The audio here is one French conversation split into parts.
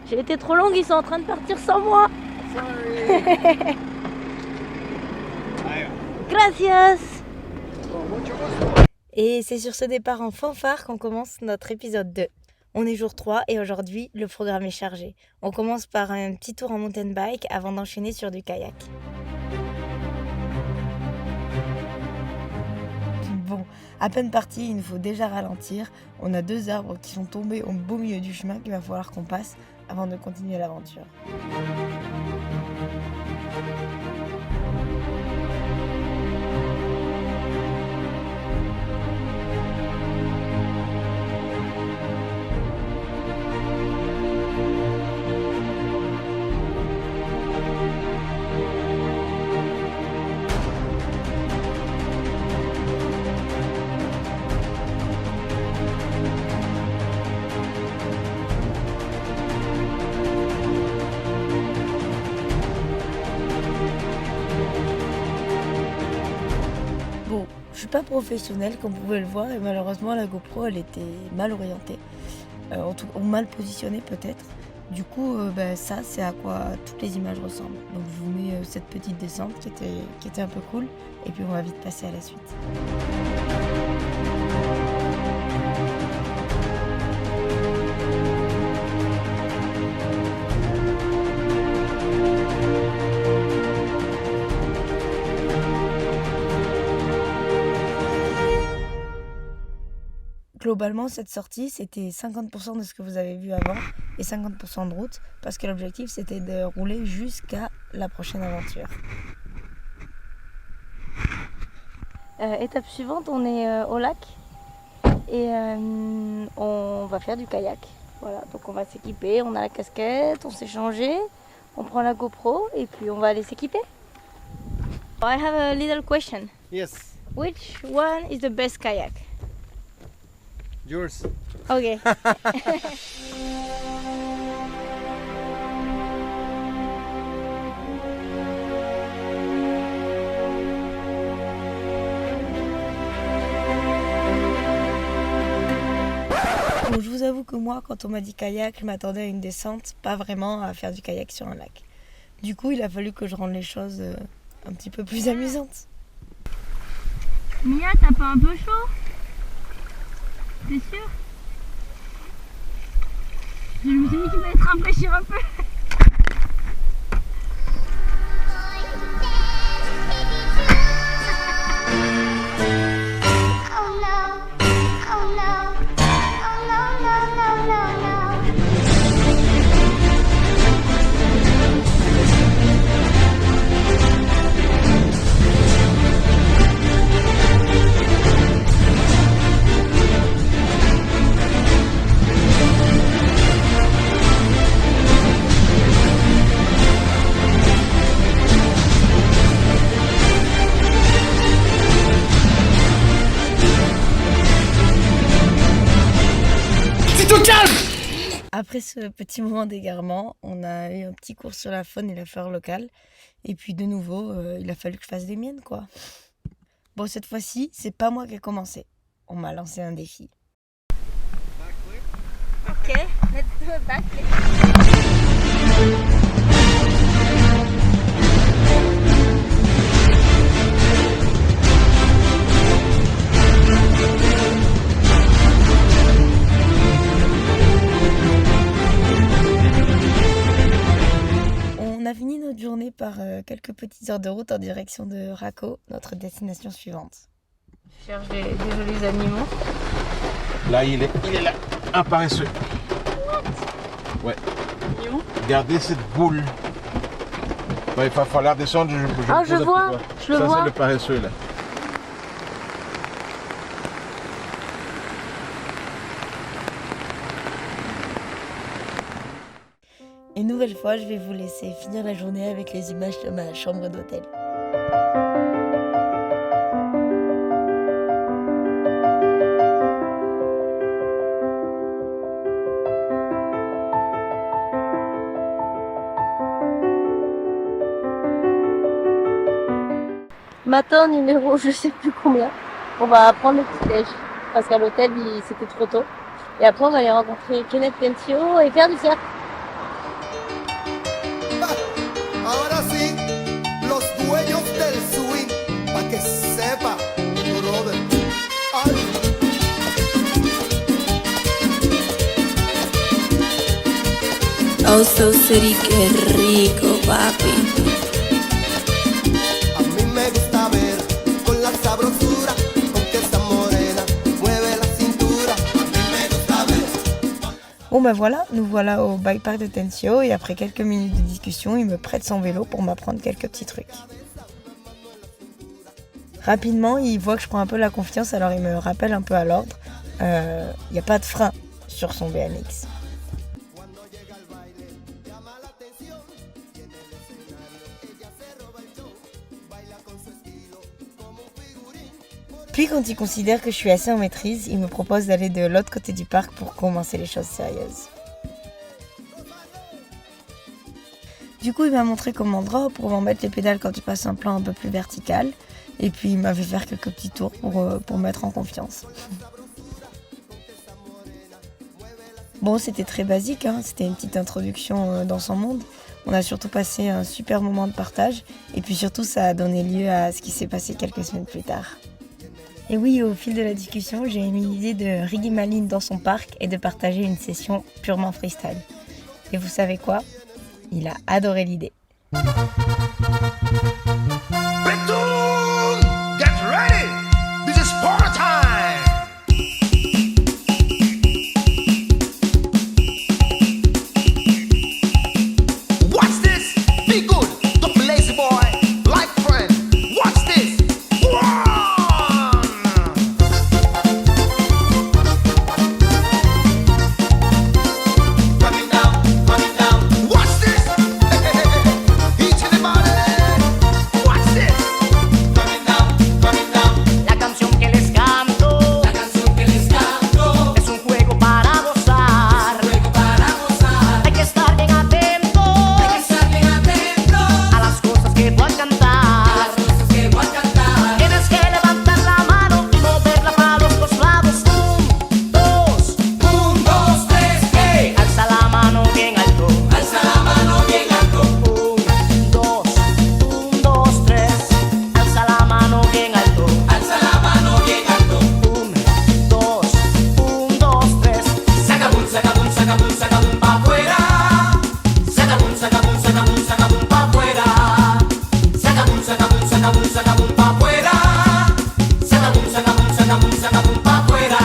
J'ai été trop longue, ils sont en train de partir sans moi. Sorry. Gracias. Et c'est sur ce départ en fanfare qu'on commence notre épisode 2. On est jour 3 et aujourd'hui, le programme est chargé. On commence par un petit tour en mountain bike avant d'enchaîner sur du kayak. Bon, à peine parti, il nous faut déjà ralentir. On a 2 arbres qui sont tombés au beau milieu du chemin qu'il va falloir qu'on passe avant de continuer l'aventure. Bon, je suis pas professionnelle comme vous pouvez le voir et malheureusement la GoPro elle était mal orientée, ou mal positionnée peut-être. Du coup ça c'est à quoi toutes les images ressemblent. Donc je vous mets cette petite descente qui était un peu cool et puis on va vite passer à la suite. Globalement, cette sortie, c'était 50% de ce que vous avez vu avant et 50% de route, parce que l'objectif, c'était de rouler jusqu'à la prochaine aventure. Étape suivante, on est au lac et on va faire du kayak. Voilà, donc on va s'équiper, on a la casquette, on s'est changé, on prend la GoPro et puis on va aller s'équiper. I have a little question. Yes, Which one is the best kayak? yours. Okay. Bon, je vous avoue que moi, quand on m'a dit kayak, je m'attendais à une descente, pas vraiment à faire du kayak sur un lac. Du coup, il a fallu que je rende les choses un petit peu plus amusantes. Mia, t'as pas un peu chaud? T'es sûr? Je me suis dit qu'il fallait te rafraîchir un peu. Après ce petit moment d'égarement, on a eu un petit cours sur la faune et la flore locale. Et puis de nouveau, il a fallu que je fasse des miennes, quoi. Bon, cette fois-ci, c'est pas moi qui ai commencé. On m'a lancé un défi. Ok, let's do a backflip. On a fini notre journée par quelques petites heures de route en direction de Raco, notre destination suivante. Je cherche des jolis animaux. Là, il est là. Un paresseux. Ouais. Il est où? Regardez cette boule. Ouais, il va falloir descendre. Je vois. Je le Ça, vois. c'est le paresseux, là. Une nouvelle fois, je vais vous laisser finir la journée avec les images de ma chambre d'hôtel. Matin numéro je sais plus combien. On va prendre le petit déj parce qu'à l'hôtel c'était trop tôt. Et après on va aller rencontrer Kenneth Pentio et faire du cirque. Coastal City, qué rico, papi. A mí me gusta ver con la sabrosura con que esa morena mueve la cintura. A mí me gusta ver. Bon bah voilà, nous voilà au bike park de Tensio et après quelques minutes de discussion, il me prête son vélo pour m'apprendre quelques petits trucs. Rapidement, il voit que je prends un peu la confiance, alors il me rappelle un peu à l'ordre. Il n'y a pas de frein sur son BMX. Puis quand il considère que je suis assez en maîtrise, il me propose d'aller de l'autre côté du parc pour commencer les choses sérieuses. Du coup, il m'a montré comment drop pour mettre les pédales quand tu passes un plan un peu plus vertical. Et puis il m'a fait faire quelques petits tours pour me mettre en confiance. Bon, c'était très basique, hein. C'était une petite introduction dans son monde. On a surtout passé un super moment de partage. Et puis surtout, ça a donné lieu à ce qui s'est passé quelques semaines plus tard. Et oui, au fil de la discussion, j'ai eu l'idée de riguer ma ligne dans son parc et de partager une session purement freestyle. Et vous savez quoi ? Il a adoré l'idée. Platoon, get ready. This is party time. Watch this. Be good. Don't be lazy, boy. Like friend. Watch this. One. Coming down. Watch this. Each and everybody. Watch this. Coming down. La canción que les canto es un juego para gozar. Hay que estar bien atento a las cosas que voy a cantar. Tienes que levantar la mano y moverla para los dos lados. 1, 2, 3, hey. Alza la mano bien alto. 1, 2, 3. Alza la mano bien alto. 1, 2, 3. Saca boom pa' afuera. Saca boom pa' afuera. Saca boom pa' afuera. Saca boom pa' afuera.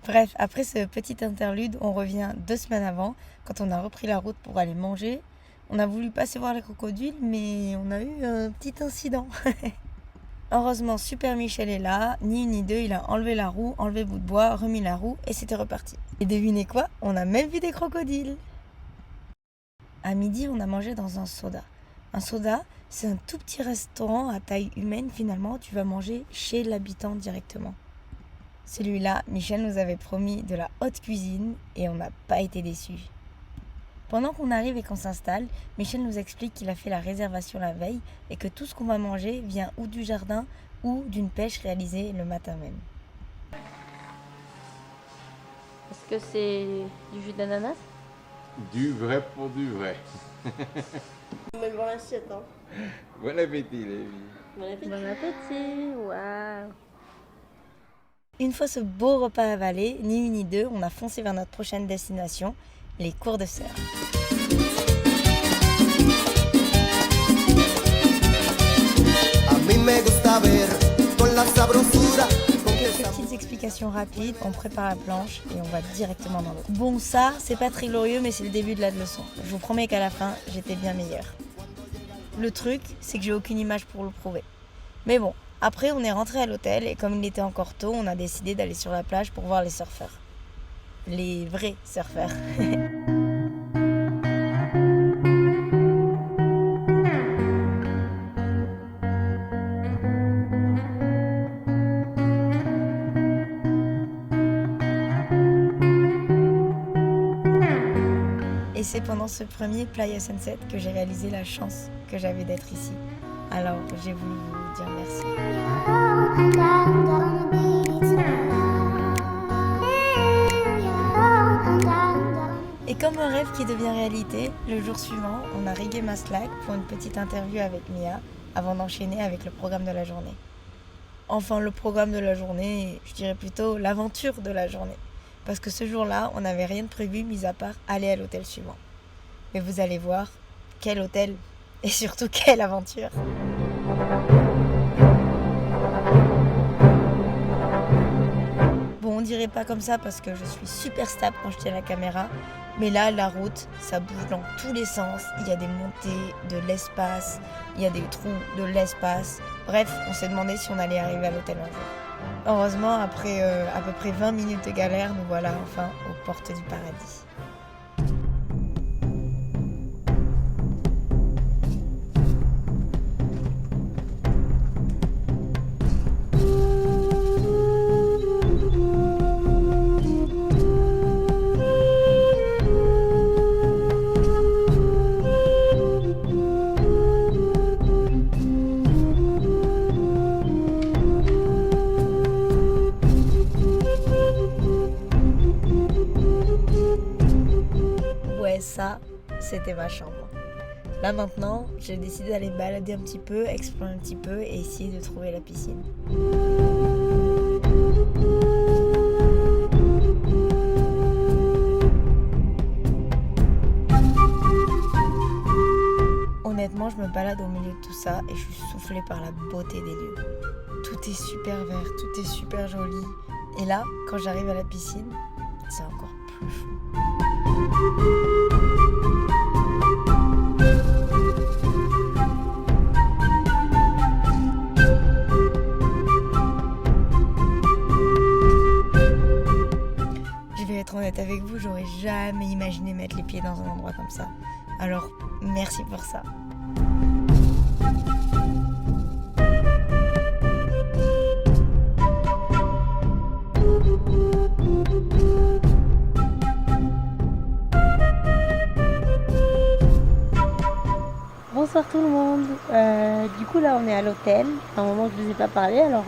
Bref, après ce petit interlude, on revient 2 semaines avant, quand on a repris la route pour aller manger. On a voulu passer voir les crocodiles, mais on a eu un petit incident. Heureusement, Super Michel est là, ni une ni deux, il a enlevé la roue, enlevé le bout de bois, remis la roue et c'était reparti. Et devinez quoi ? On a même vu des crocodiles. À midi, on a mangé dans un soda. Un soda, c'est un tout petit restaurant à taille humaine finalement, tu vas manger chez l'habitant directement. Celui-là, Michel nous avait promis de la haute cuisine et on n'a pas été déçus. Pendant qu'on arrive et qu'on s'installe, Michel nous explique qu'il a fait la réservation la veille et que tout ce qu'on va manger vient ou du jardin ou d'une pêche réalisée le matin même. Est-ce que c'est du jus d'ananas? Du vrai pour du vrai. Même dans l'assiette, hein. Bon appétit, les filles. Bon appétit. Bon appétit, waouh. Une fois ce beau repas avalé, ni une ni deux, on a foncé vers notre prochaine destination, les cours de surf. A mí me gusta ver con la sabrosura con que Quelques esa petites explications rapides, on prépare la planche et on va directement dans l'eau. Bon, ça, c'est pas très glorieux, mais c'est le début de la leçon. Je vous promets qu'à la fin, j'étais bien meilleure. Le truc, c'est que j'ai aucune image pour le prouver. Mais bon, après, on est rentré à l'hôtel et comme il était encore tôt, on a décidé d'aller sur la plage pour voir les surfeurs. Les vrais surfeurs. Et c'est pendant ce premier Playa Sunset que j'ai réalisé la chance que j'avais d'être ici. Alors j'ai voulu vous dire merci. Et comme un rêve qui devient réalité, le jour suivant, on a rigué ma Slack pour une petite interview avec Mia avant d'enchaîner avec le programme de la journée. enfin le programme de la journée, je dirais plutôt l'aventure de la journée. Parce que ce jour-là, on n'avait rien de prévu, mis à part aller à l'hôtel suivant. Mais vous allez voir, quel hôtel et surtout quelle aventure! Bon, on dirait pas comme ça parce que je suis super stable quand je tiens la caméra. Mais là, la route, ça bouge dans tous les sens. Il y a des montées, de l'espace, il y a des trous, de l'espace. Bref, on s'est demandé si on allait arriver à l'hôtel un jour. Heureusement, après à peu près 20 minutes de galère, nous voilà enfin aux portes du paradis. Ça, c'était ma chambre. Là maintenant, j'ai décidé d'aller me balader un petit peu, explorer un petit peu et essayer de trouver la piscine. Honnêtement, je me balade au milieu de tout ça et je suis soufflée par la beauté des lieux. Tout est super vert, tout est super joli. Et là, quand j'arrive à la piscine, c'est encore plus fou. Je vais être honnête avec vous, j'aurais jamais imaginé mettre les pieds dans un endroit comme ça. Alors, merci pour ça. Bonsoir tout le monde. Du coup là on est à l'hôtel. À un moment je ne vous ai pas parlé, alors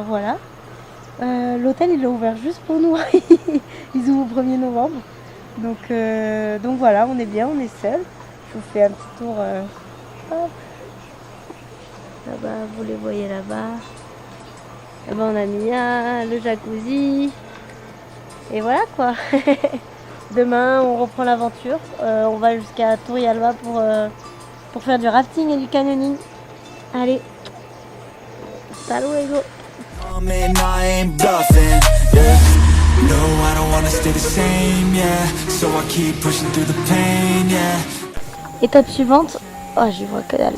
voilà. L'hôtel il est ouvert juste pour nous. Ils ouvrent au 1er novembre. Donc voilà, on est bien, on est seuls. Je vous fais un petit tour. Hop. Là-bas, vous les voyez là-bas. Là-bas on a mis le jacuzzi. Et voilà quoi. Demain on reprend l'aventure. On va jusqu'à Turrialba pour faire du rafting et du canyoning. Allez, salut les gars. And I ain't bluffing, yeah. No, I don't wanna stay the same, yeah. So I keep pushing through the pain, yeah. Étape suivante. Oh, j'y vois que dalle.